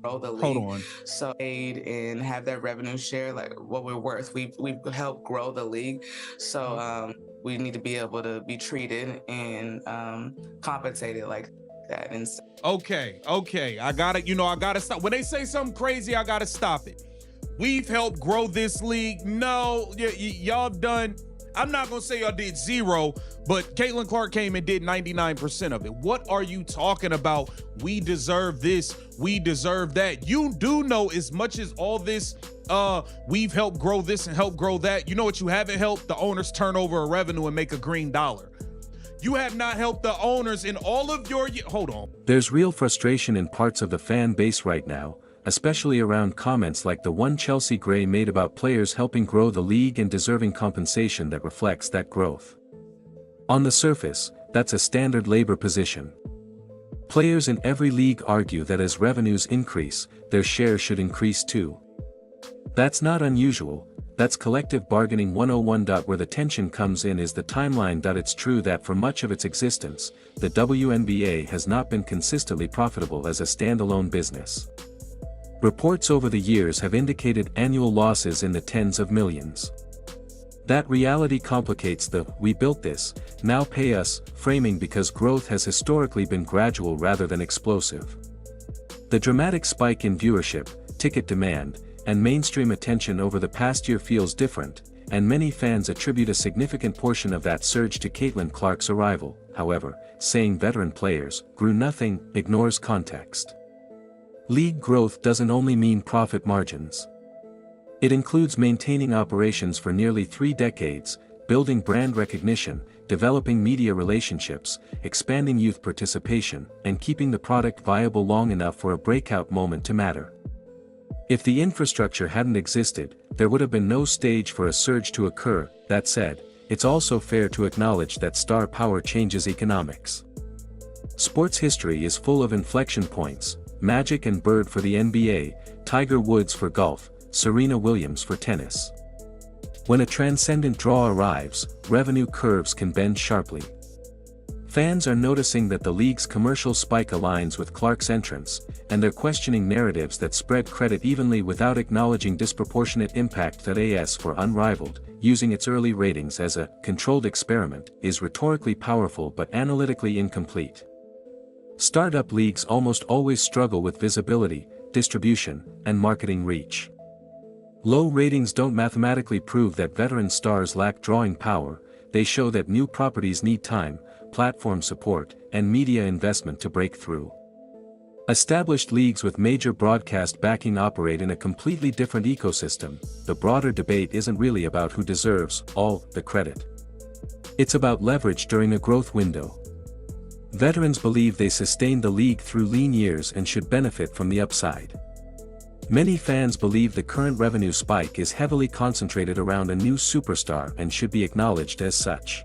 grow the Hold league. on. So aid and have that revenue share, like what we're worth. We've helped grow the league. So we need to be able to be treated and compensated like that. And Okay. I gotta stop. When they say something crazy, I gotta stop it. We've helped grow this league. No, y'all done. I'm not gonna say y'all did zero, but Caitlin Clark came and did 99% of it. What are you talking about? We deserve this, we deserve that. You do know, as much as all this, we've helped grow this and help grow that. You know what you haven't helped? The owners turn over a revenue and make a green dollar. You have not helped the owners in all of your, hold on. There's real frustration in parts of the fan base right now, especially around comments like the one Chelsea Gray made about players helping grow the league and deserving compensation that reflects that growth. On the surface, that's a standard labor position. Players in every league argue that as revenues increase, their share should increase too. That's not unusual, that's collective bargaining 101. Where the tension comes in is the timeline. It's true that for much of its existence, the WNBA has not been consistently profitable as a standalone business. Reports over the years have indicated annual losses in the tens of millions. That reality complicates the "we built this, now pay us" framing because growth has historically been gradual rather than explosive. The dramatic spike in viewership, ticket demand, and mainstream attention over the past year feels different, and many fans attribute a significant portion of that surge to Caitlin Clark's arrival. However, saying veteran players grew nothing ignores context. League growth doesn't only mean profit margins. It includes maintaining operations for nearly 3 decades, building brand recognition, developing media relationships, expanding youth participation, and keeping the product viable long enough for a breakout moment to matter. If the infrastructure hadn't existed, there would have been no stage for a surge to occur. That said, it's also fair to acknowledge that star power changes economics. Sports history is full of inflection points. Magic and Bird for the NBA, Tiger Woods for golf, Serena Williams for tennis. When a transcendent draw arrives, revenue curves can bend sharply. Fans are noticing that the league's commercial spike aligns with Clark's entrance, and they're questioning narratives that spread credit evenly without acknowledging disproportionate impact. That AS for unrivaled, using its early ratings as a controlled experiment, is rhetorically powerful but analytically incomplete. Startup leagues almost always struggle with visibility, distribution, and marketing reach. Low ratings don't mathematically prove that veteran stars lack drawing power, they show that new properties need time, platform support, and media investment to break through. Established leagues with major broadcast backing operate in a completely different ecosystem. The broader debate isn't really about who deserves all the credit. It's about leverage during a growth window. Veterans believe they sustained the league through lean years and should benefit from the upside. Many fans believe the current revenue spike is heavily concentrated around a new superstar and should be acknowledged as such.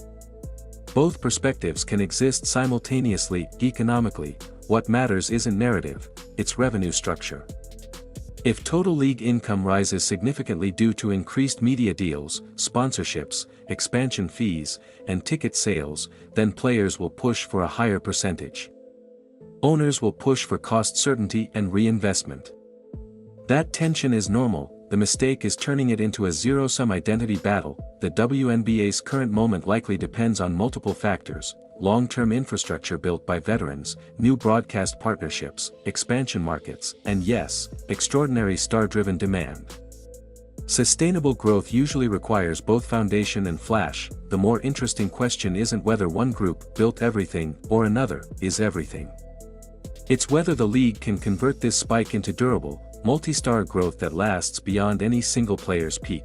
Both perspectives can exist simultaneously. Economically, what matters isn't narrative, it's revenue structure. If total league income rises significantly due to increased media deals, sponsorships, expansion fees, and ticket sales, then players will push for a higher percentage. Owners will push for cost certainty and reinvestment. That tension is normal, the mistake is turning it into a zero-sum identity battle. The WNBA's current moment likely depends on multiple factors: long-term infrastructure built by veterans, new broadcast partnerships, expansion markets, and yes, extraordinary star-driven demand. Sustainable growth usually requires both foundation and flash. The more interesting question isn't whether one group built everything or another is everything. It's whether the league can convert this spike into durable, multi-star growth that lasts beyond any single player's peak.